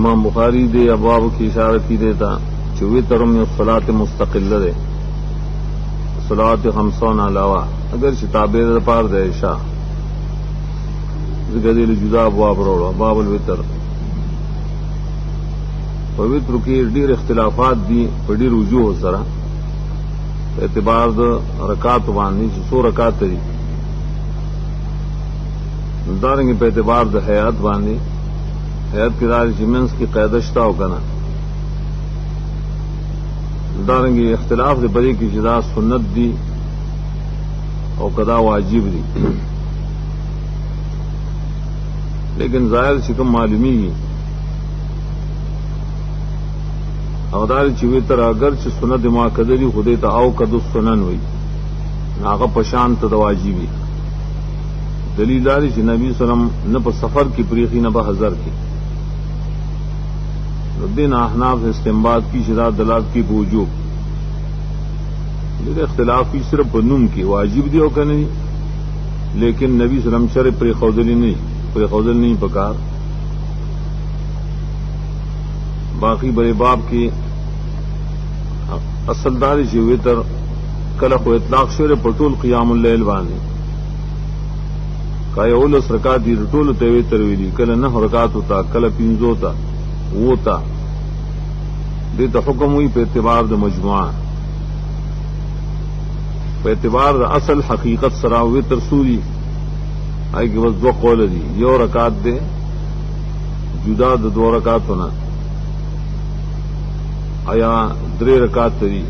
امام بخاری دے ابواب کی اشارہ کی دیتا چوی ترم صلاۃ مستقل دے صلاۃ خمسون علاوہ اگر شتابے پار دے عشاء گدیل جدا ابواب روڑو باب الوتر پوتر کی ډیر اختلافات دی په ډیر وجوه سره اعتبار د رکعات باندې چې څو رکعات دي دارنګ په اعتبار د حیات باندې حیات کې دار جمنس کی قاعده شتا او کنه دارنګ اختلاف د بری کی جدا سنت دی او قضا واجب دی لیکن ظاہر شکم معلومی اغدار چوی تر اگر چې سنت ما کدلی خدای ته او کدو سنن وي ناغه پشان ته واجبي دلیل لري چې نبی سلام نه په سفر کې پریخي نه په حضر کې دین احناف استنباط کی شداد دلالت کی وجوب دغه اختلاف کی صرف په نوم کې واجب دی او کنه لیکن نبی سلام شرع پر خودلی نه پر خودل نہیں پکار باقی بڑے باب کی اصل داری سے وتر کلق و اطلاق شور پٹول قیام اللیل باندې کای اولس رکعات دی ټول ته وتر ویلی کله نه رکعات ہوتا کله پینځو تا وتا دې ته حکم وی په اعتبار د مجموعه په اعتبار د اصل حقیقت سره وتر سوری آئی کہ بس دو قول دی یو رکعت دے جدا د دو رکعتونه آیا درې رکعت دی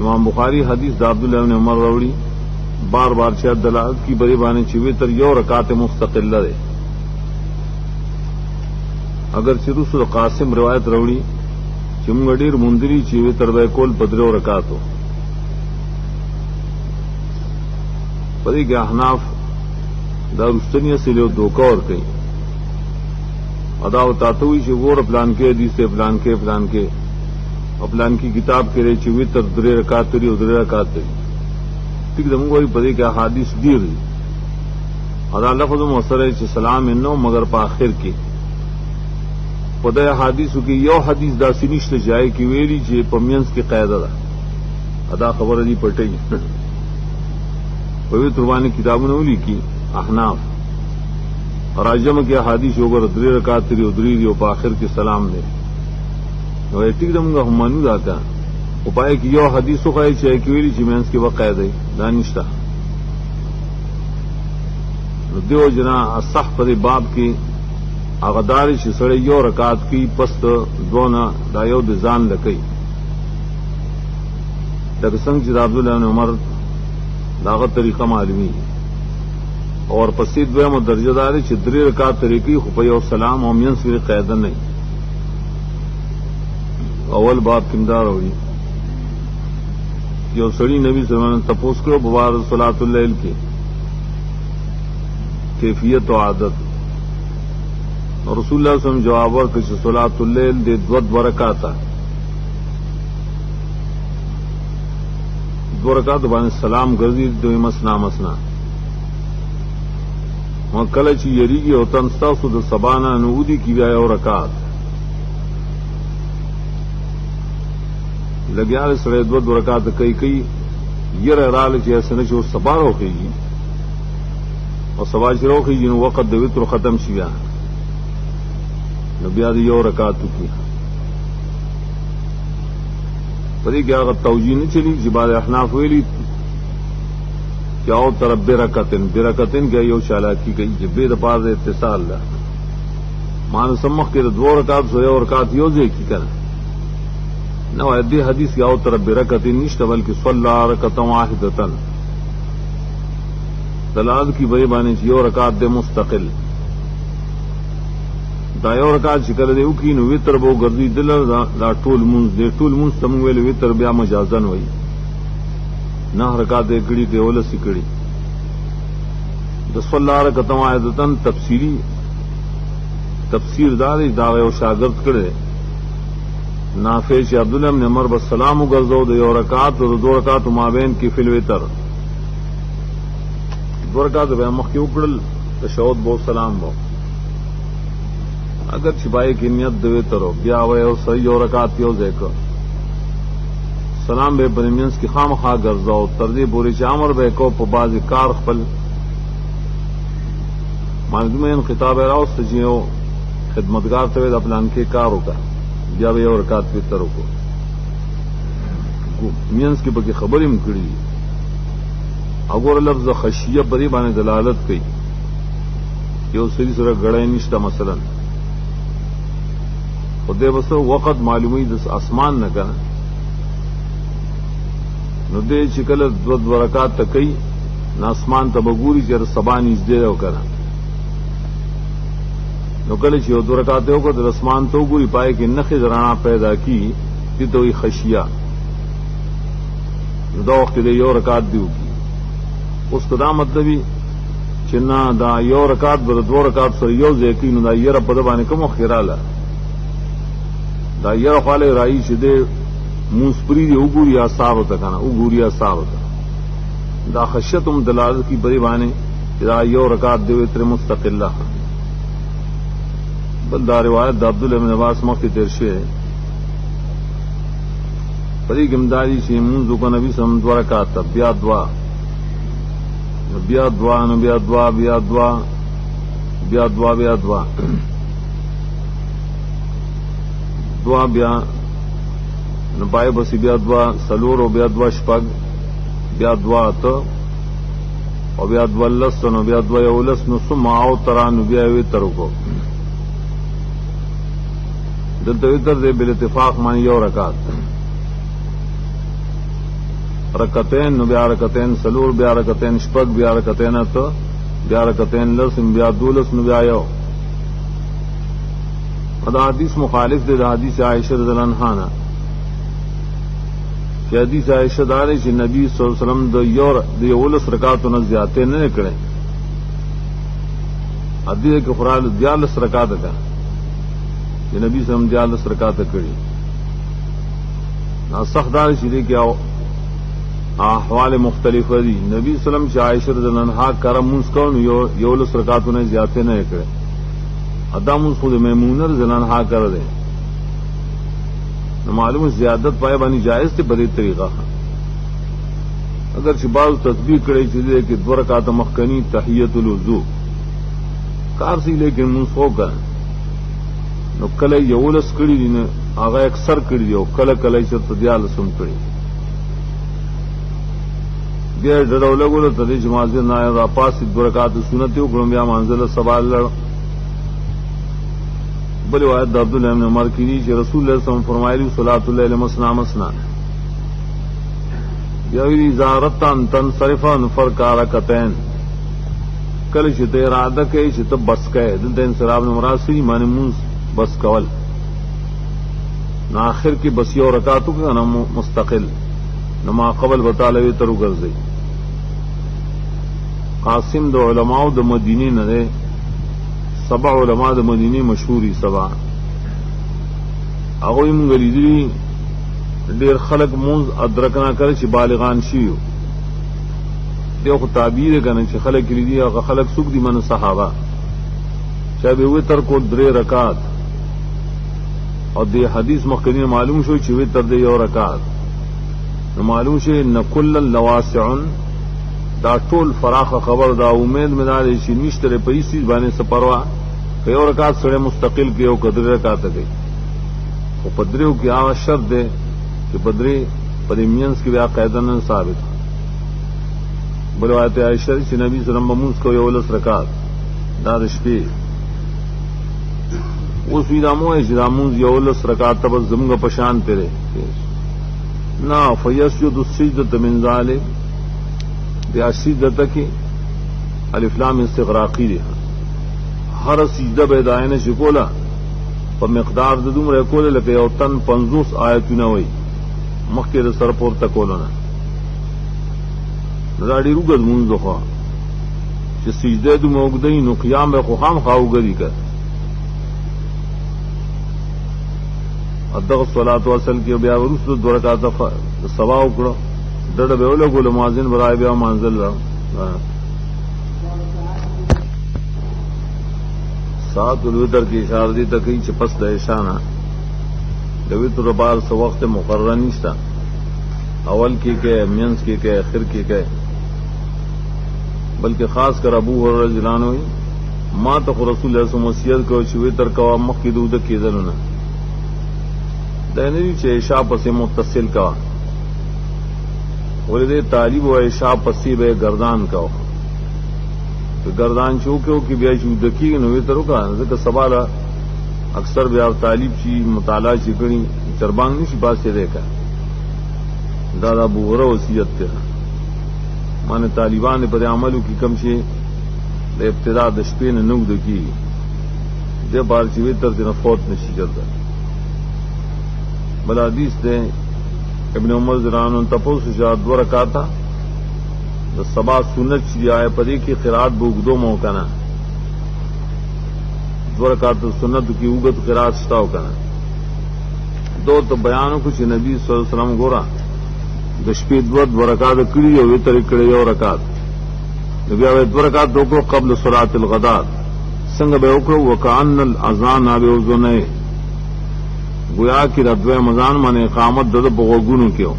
امام بخاری حدیث د عبداللہ بن عمر راوړي بار بار چې دلالت کی بری باندې چې وتر یو رکعت مستقله ده اگر چې رسول قاسم روایت راوړي چې موږ ډیر مندري چې وتر به کول په درو رکعاتو پدې کې احناف دا رستنیه سلیو دوکا ور کوي ادا وتاته وی چې ور پلان کې دي سے پلان کې او پلان کی کتاب کې رہی چې وی تر درې رکعات لري او درې رکعات لري ټیک ده موږ وی پدې کې احادیث ډیر دي ادا لفظ موثر چې سلام انه مگر په اخر کې پدې احادیث کې یو حدیث دا سنشت جای کې ویلي چې پمینس کې قاعده ده ادا خبر دي پټي پوتر باندې کتابونه ولیکي احناف راجم کې احادیث وګور درې رکعات لري او درې دی او په اخر کې سلام دی نو ټیک دمغه هم مانو داتا او پای کې یو حدیث خو چې ویلي چې مینس کې وقایده دانشتا نو دیو جنا صح پر باب کې اغدار چې سره یو رکعات کې پس دونه دا یو د ځان لکې دغه څنګه چې عبداللہ بن عمر داغت طریقہ معلومی اور پسید دویم درجہ داری چې درې رکعات طریقی خو په یو سلام او مینس وی قاعده نه اول باب کمدار ہوئی یو سړی نبی صلی الله علیه وسلم تپوس کړو بوار صلات اللیل کې کیفیت او عادت اور رسول الله صلی الله علیه وسلم جواب ورکړ چې صلات اللیل د دو رکعات دو رکعات باندې سلام ګرځي دوی مسنا کله چې یریږي او تنستاسو د سبانا نودي کی بیا یو رکعات لګیا سره دو رکعات کوي یره رال چې اسنه چې سبا روخیږي او سبا چې روخیږي نو وخت د وتر ختم شي نو بیا یو رکعات کی پدې کې هغه توجیه نه چلی چې بعض احناف ویلي چې او طرف برکتن کې یو چالاکی کوي چې به د پاره اتصال ده مان سمخ کې د دوه رکعات سو یو رکعات یو ځای کی کړه نو دې حدیث کې او طرف برکتن نشته بلکې صلی رکعتا واحدتن دلالت کی بری باندې چې یو رکعات د مستقل دا یو رکعات چې کله دی وکړي نو وتر به ګرځي دل دا ټول مونږ تم ویل وتر بیا مجازن وایي نه رکعات یې کړي دی ولس یې کړي د صلی رکعتا واحدتن تفسیر دار دا یو شاګرد کړي نافع چې عبداللہ بن عمر بس سلام وګرځاو د یو رکعات او د دو رکعات مابین کې فل وتر دو رکعات به مخکې وکړل تشهود بو سلام بو اگر چھپائی کی نیت دوے ترو بیا وے او صحیح او رکعت یو ځای کو سلام به پرمینس کی خامخا ګرځاو تر دې پورې چې امر به کو په باز کار خپل مانګمن خطاب راوست چې یو خدمتگار ته د پلان کې کار وکړه بیا به یو رکعت په تر کو مینس کې به خبرې مکړي اگر لفظ خشیه بری باندې دلالت کوي یو سری سره غړای نشته مثلا خدای بس وخت معلومی د اسمان نه کنه نو دې چې کله دو رکعات تکي نو اسمان ته بګوري چې سبا نږدې او کنه نو کله چې دو رکعات یو کو د اسمان ته وګوري پای کې نخې زرانا پیدا کی دي دوی خشیه نو دا وخت دې یو رکعات دیو کی اوس دا مطلب چې نه دا یو رکعات بر دو رکعات سره یو ځای کې نو دا یې رب د باندې کوم خیراله دا یو خاله راي چې دې موسپری دی وګوري آثار وته کنه وګوري آثار وته دا خشیتم دلالت کی بری باندې دا یو رکعات دی تر مستقله بل دا روایت د عبد الله بن عباس مخکې تیر شوی پرې ګمداري چې منځ کو نبی سم دوه رکعات بیا دوا بیا دوا نو بیا دوا بیا دوا بیا دوا بیا دوا دوا بیا نو پای بس بیا دوا سلور او بیا دوا شپږ بیا دوا ته او بیا دوا لس نو بیا دوا یولس نو ثم او تران بیا وی تر کو دلته وتر دې بل اتفاق مانی یو رکعت رکعتین نو بیا رکعتین سلور بیا رکعتین شپږ بیا رکعتین ته بیا رکعتین لس بیا دولس نو بیا یو دا حدیث مخالف دی د حدیث عائشہ رضی الله عنها چې حدیث عائشہ داري چې نبی صلی الله علیه وسلم د یولس رکعاتو نه زیاتې نه کړې حدیث کې قرآن 42 رکعات ده چې نبی صلی الله علیه وسلم 42 رکعات کړې نا صحدار چې دې کې احوال مختلفه دي نبی صلی الله علیه وسلم چې عائشہ رضی الله عنها کرم مسکون یولس رکعاتو نه زیاتې نه کړې ادم خود میمونہ رضی اللہ عنہا کر دے معلوم زیادت پائے بانی جائز تھی بدی طریقہ اگر بعض تطبیق کرے چیزیں کہ دو رکعات مخکنی تحیت الوضو کار سی لیکن منسخو کر نو کله یولس کړي دي نه هغه اکثر کړي دي او کله کله چې تدیال سم کړي بیا ډډول غوړ ته د جماعت نه را پاسې دو رکعات سنت یو ګړم بیا منزل سوال لړ بل روایت د عبد الله بن عمر کی چې رسول الله صلی الله علیه وسلم فرمایلی صلات الليل مسنا مسنا یا وی زارتن تنصرفن فرقارکتین کله چې ته اراده کوي چې ته بس کوي د انصراف نه مراد سړي معنی مونږ بس کول نو اخر کې بس یو رکعاتو کې نه مستقل نو ما قبل وتعالى تر وګرځي قاسم د علماء د مدینه نه ده سبع علماء د مدینه مشهوري سبع هغه یې مونږ لیدلي ډېر خلک مونږ ادرکنا کړي چې بالغان شي دیو خو تعبیر کنه چې خلک لیدي هغه خلک څوک دي من صحابه چې به وتر کو 3 رکعات او د حدیث مخکنی معلوم شو چې وتر د یو رکعات نو معلوم شي ان کل لواسع دا ټول فراخه خبر دا امید مدار شي نشته په هیڅ باندې سپروا یو رکعات سره مستقل کې یو قدر رکعات کوي او پدریو کې هغه شرط ده چې پدری پریمینس کې بیا قاعده نه ثابت بلوایت عائشہ چې نبی صلی الله علیه وسلم موږ کو یو لس رکعات دا د شپې اوس وی دا مو چې دا موږ یو لس رکعات تب زمغه پشان تیرې نا فیسجد السجدة من ذلك بیا سجدته کې الف لام استغراقی ده هر سجده به داینه شکولا په مقدار د دومره کوله لکه یو تن 50 آیتونه وای مخکې د سر پورته کولونه راډي روګل مونږ خو چې سجده د موګدې نو قیام به خو هم خاوګری کړ ادغه صلوات وصل کې بیا ورسره 2 رکعات سوا وکړو ډډه به ولګول مؤذن برای بیا منزل را ساعت الوتر کی اشاره دي تکي چې پس د عشاء د وتر بار سو وخت مقرر نشتا اول کې مینس کې اخر کې بلکہ خاص کر ابو هريره رضی الله عنه ما ته رسول الله صلی الله علیه وسلم وصیت کوي چې وتر کوا مخکې دود کېدلونه دا نه چې عشاء پسې متصل کا ولې طالب او عشاء پسې به گردان کا گردان چوکو کې بیا چې دکی نو وتر کا ځکه سواله اکثر بیا طالب چې مطالعه چې کړي چربانګ نشي پاسې دیکھا دا ابو هريره وصیت ته مانه طالبان پر عملو کی کم شي د ابتدا د شپې نه نو دکی د بار چې وتر د فوت نشي ګرځي بل حدیث ده ابن عمر زران تپوس شاد دو رکعاتا د سبا سنت چې آئے پدې کې قرات بوګدو مو کنه دو رکعات سنت کی وګت قرات شتاو کنه دو ته بیانو کو چې نبی صلی الله علیه وسلم ګورا د شپې دو رکعات کړي او وتر کړي یو رکعات نبی او دو رکعات وکړو قبل صلات الغداء څنګه به وکړو وکأن الاذان ابي وزنه گویا کی رضوی مزان من اقامت دد بغوگونو کیوں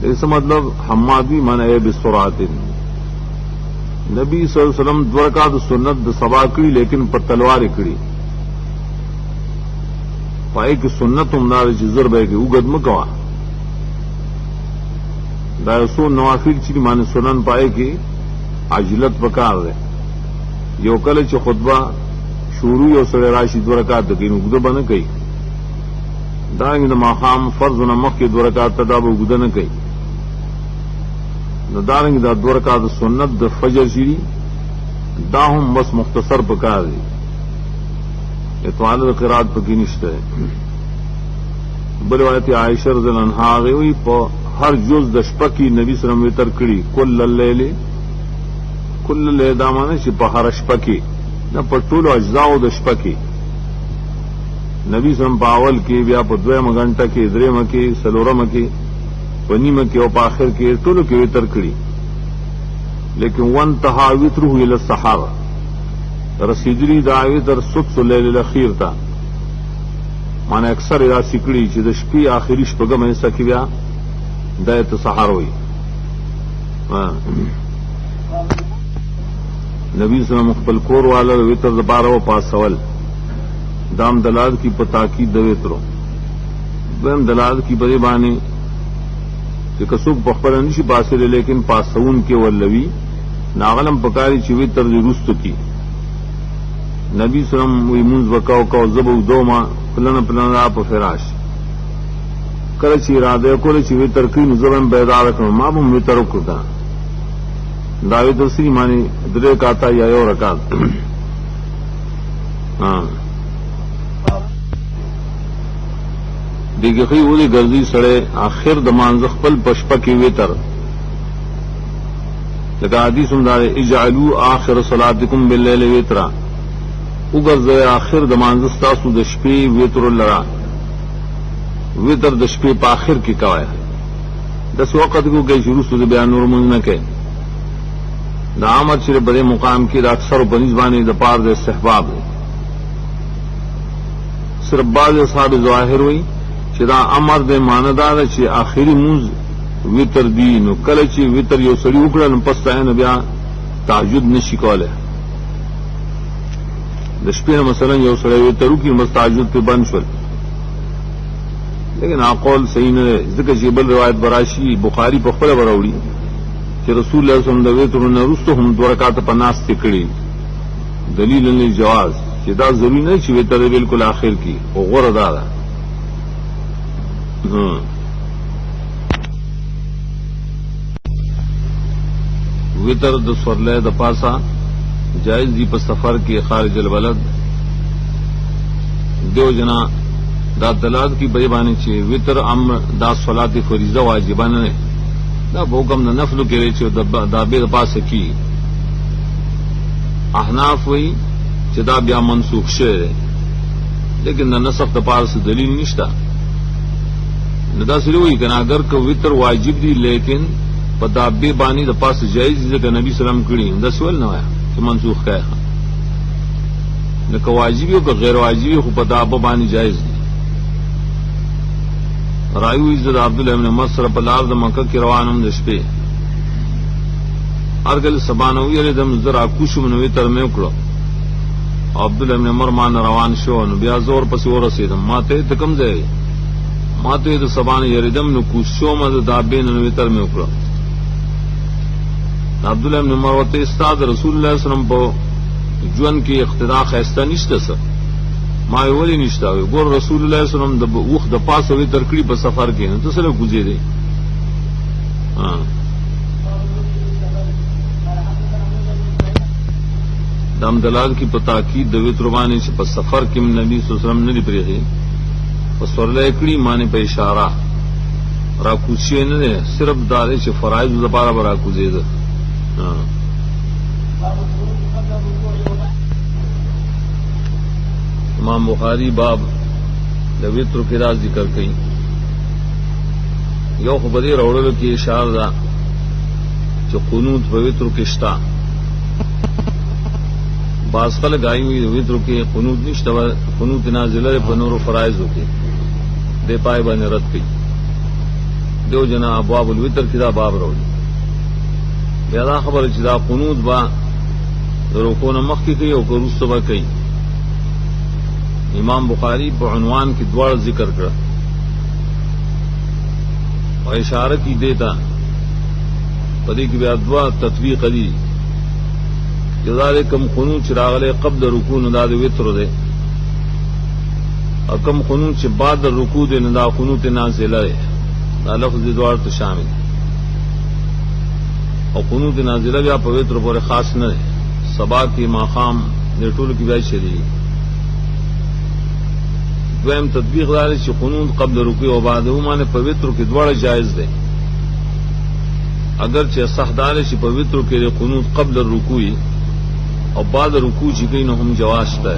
اس مطلب حمادی من اے بسرعت نبی صلی اللہ علیہ وسلم دو رکعات سنت د سبا کړي لیکن پر تلوار کړي پای کی سنت هم نار چې زر به کې وګد مکوا دا سو نوافل چې مان سنن پای کی عجلت وکړ یو کله چې خطبه شروع یو سره راشي دو رکعات د کینو وګد بنه کوي دانګ د ماقام فرض نه مخکې دو رکعات تداب وګد نه کوي نو دانګ د دو رکعات سنت د فجر شری دا هم بس مختصر پکار دي اطوال القرات پکې نشته بل روایت عائشہ رضی الله عنها وی په هر جز د شپه کې نبی صلی الله علیه وسلم وتر کړي کل الليل دامانه چې په هر شپه کې نه په ټولو اجزاو د شپه کې نبی سم په اول کې بیا په دویمه غنټه کې درېمه کې څلورمه کې په نیمه کې او په آخر کې ټولو کې وتر کړي لیکن وانتهى وتره الى الصحابه رسیدلی دا وتر سدس الليل الاخير تا معنی اکثر دا سکړي چې د شپې آخري شپږم حصہ کې بیا دایته سحر وي نبی صلی اللہ علیہ وسلم خپل کور والا وتر د بارو پاسول دام دلال کی پتاکی د وترو دم دلال کی بری باندې چې کڅوک په خپل نشي پاسل لیکن پاسون کې ولوي ناغلم پکاري چې وتر د رست کی نبی صلی الله علیہ وسلم وی منځ وکاو کو زبو دوما پلن په فراش کله چې اراده کوله چې وتر کې نظم بیدار کړم ما به وتر وکړم داوی دوسری معنی درې کاتا یا یو رکعت دیگه خی اولی گرزی سڑے آخر د مانځ خپل پشپا کې وتر لکه حدیث هم دا اجعلوا آخر صلاتکم باللیل وترا وګرځي آخر د مانځ تاسو د شپې وتر لرا وتر د شپې په آخر کې کوي د وخت کو کې شروع سود بیان نور مونږ نه کوي دا امر چې بڑے مقام کې د اکثر بنسبانی د پار د استحباب صرف بعض اصحاب ظاهر وي چې دا امر د ماندار چې آخري موز وتر دی نو کله چې وتر یو سړی وکړل نو پس ته بیا تهجد نشي کوله د شپې مثلا یو سړی وتر وکړي مستعجد په بند شول لیکن اقول صحیح نه ځکه چې بل روایت براشي بخاری په خپل وروړي چې رسول الله صلی الله علیه وسلم د وتر نه وروسته هم دو رکعات په ناس تکړي دلیل نه جواز چې دا ضروري نه چې وتر بالکل آخر کې او غوړه ده وتر د سورلې د پاسا جائز دی په سفر کې خارج البلد دیو جنا دا دلالت کی بیانی چې وتر امر دا صلات فریضه واجبہ نه دا حکم نه نفل کې چې دا به د پاسه کی احناف وی چې دا بیا منسوخ شوه لیکن د نسخ د پاسه دلیل نشته نو دا سړي وی کنه اگر کو وتر واجب دی لیکن په دابه باندې د پاسه جایز ځکه نبی سلام کړی دا سوال نه وای چې منسوخ کړي. نہ کہ واجبی ہو کہ غیر واجبی ہو پتا بانی جائز دی رایو عزت عبداللہ ابن مصر پلار د مکہ کی روانم دشپے ارگل سبانوی علی دم ذرا کوشم نو تر میں وکړو عبداللہ ابن عمر مان روان شو نو بیا زور پس ورسیدم ماته تکم ځای ماته د سبان یریدم نو کوشو مد دابین نو تر میں وکړو عبداللہ ابن عمر وته استاد رسول الله صلی الله علیه وسلم په ژوند کې اقتدا خسته نشته سر ما ولی نشته ګور رسول الله صلی الله علیه وسلم د وخت د پاسه وی ترکړي په سفر کې نو څه سره گزارې دام دلال کی پتا کی دویت روانی چې په سفر کې نبی صلی الله علیه وسلم نه دی پریږي پس ورله کړي معنی په اشاره را کوشي نه صرف دارې چې فرایض زبره برا کوزیده امام بخاری باب د وتر کې دا ذکر کړي یو خو بدی راوړلو کې اشاره ده چې قنوت په وتر کې شتا باز خلک آئی د وتر کې قنوت نشته قنوت نازله په نور فرایض کې د پای باندې رد کړي دیو جنا ابواب الوتر کې دا باب راوړي بیا دا خبره چې دا قنوت با رکوع نه مخکې کوي او وروسته به کوي امام بخاری په عنوان کې دوړ ذکر کړ او اشاره کی دیتا پدې کې بیا دوا تطبیق دي جزاله کم قنوت چراغله قبل رکوع نه دا وتر ده او کم قنوت چې بعد رکوع ده نه دا قنوت نازله ده دا لفظ دوړ ته شامل او قنوت نازله بیا په وتر پورې خاص نه ده سبا کې ماقام د ټولو کې بیا شری دویم تطبیق دار چې قنوت قبل رکوع او بعد معنی په وتر کې دوړ جایز ده اگر چې صح دار شي په وتر کې قنوت قبل الرکوع او بعد رکوع چې کوي نو هم جواز ده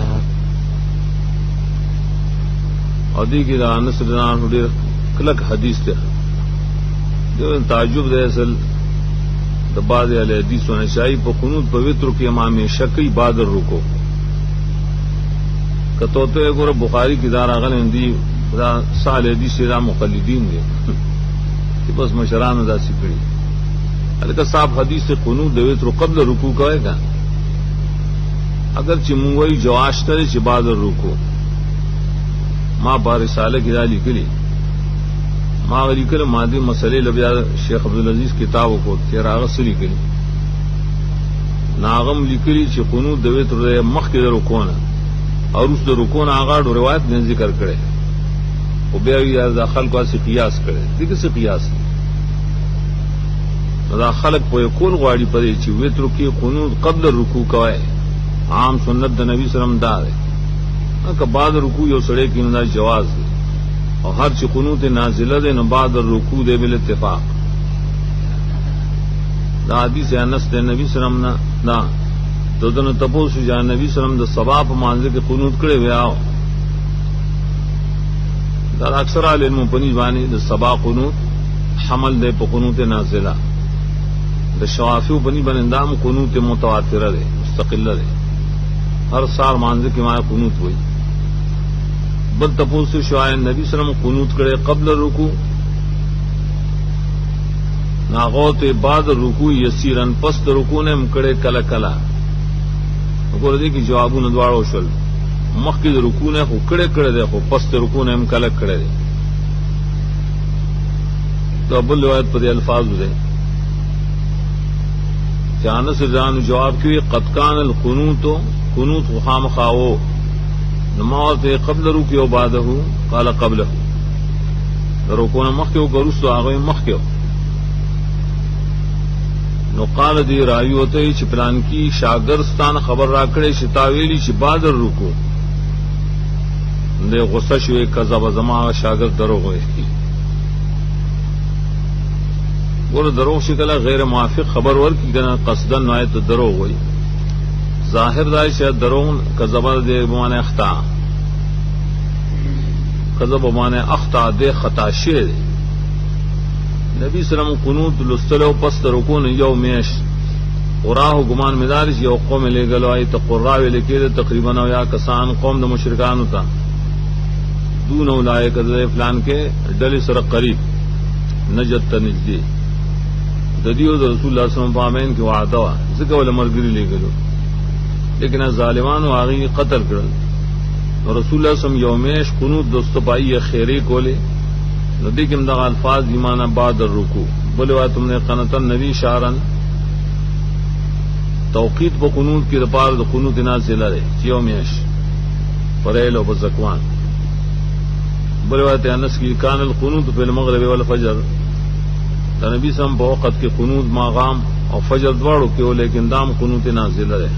او دې کې دا انس رضی الله عنه ډېر کلک حدیث ده جو تعجب ده اصل د بعض اهل حدیثونه شای په قنوت په وتر کې امام شکی بعد الرکوع کته ته ګوره بخاری کې دار غل دي دا صالح حدیث دا مقلدین دي چې بس مشران دا سپړي الکه صاحب حدیث قنوت د وتر قبل رکوع کوي کا اگر چې مونږ وایي جواز ته چې بعد الرکوع ما بار رساله کې دا لیکلي ما لیکل ماده مسلې لبیا شیخ عبدالعزیز کتاب کو تیر هغه سری کړي ناغم لیکلي چې قنوت د وتر مخ کې د رکوع نه اور اس د رکوع نه هغه روایت نه ذکر کړي او بیا یې د خلکو اسی قیاس کړي دغه څه قیاس دا خلک په کول غواړي پدې چې وتر کې قنوت قبل الرکوع کوي عام سنت د نبی صلی الله علیه وسلم دا ده که بعد رکوع یو سړی کې نه جواز دی او هر چې قنوت نازله ده نو بعد الرکوع دی بل اتفاق دا حدیث انس د نبی صلی الله علیه وسلم نه دودن تپوسو جان نبی صلی الله علیه وسلم د صبا په مانځ کې قنوت کړي ویاو دا اکثر علم په نسبانه د صبا قنوت حمل ده په قنوت نازله د شوافی په نسبانه اندام قنوت متواتره ده مستقله ده ہر سال مانزه کې ما قنوت وای بل تپوسو شوای نبی صلی الله علیه وسلم قنوت کړي قبل رکوع ناغوت بعد رکوع یسیرن پس د رکوع نه مکړي کلا کلا وګوره دې کې جوابونه دواړو شول مخکې د رکوع نه خو کړي ده خو پس د رکوع نه مکلا کړي ده تو بل روایت پر الفاظ ده جان سے جان جواب کی قد کان القنوت قنوت خام خاو نماز قبل رکوع و بعده قال قبله رکوع مخکې ګرځو هغه مخکې نو قال دی راویوته چې پلان کی شاګردستان خبر راکړې شتاویلی چې بعد رکوع د غصه شوی کذب زما شاګرد دروغ وایي ور دروغ شکل غیر موافق خبر ورکی کنه قصدا نایت دروغ وایي ظاهر دا شاید دروغ کذب دې معنی اخطا کذب معنی اخطا دې خطا شی نبی سلام قنوت لستلو پس رکوع یوم میش قراہ گمان مدارش یو قوم لے گلو آئی تو قرا ویلے کېده تقریبا او یا کسان قوم د مشرکانو ته دون اولئک فلان کې ډلې سره قریب نجد ته نږدې د دیو د رسول الله صلی الله علیه وسلم په امین کې وعده وا ځکه ول مرګري لګلو لیکن ظالمانو هغه قتل کړل رسول الله صلی الله علیه وسلم یومیش قنوت دوستپائی خیری کولې نو دې کوم د الفاظ ایمان بعد الرکوع بلوا تم نے قنت النبی شارن توقید په قنوت کې د پاره د قنوت نازل لري چې یومیش پرېلو په زکوان بلوا ته انس کی کان القنوت فی المغرب والفجر د نبی سم په وخت کې قنوت ماغام او فجر دواړو کې لیکن دام قنوت نازل لري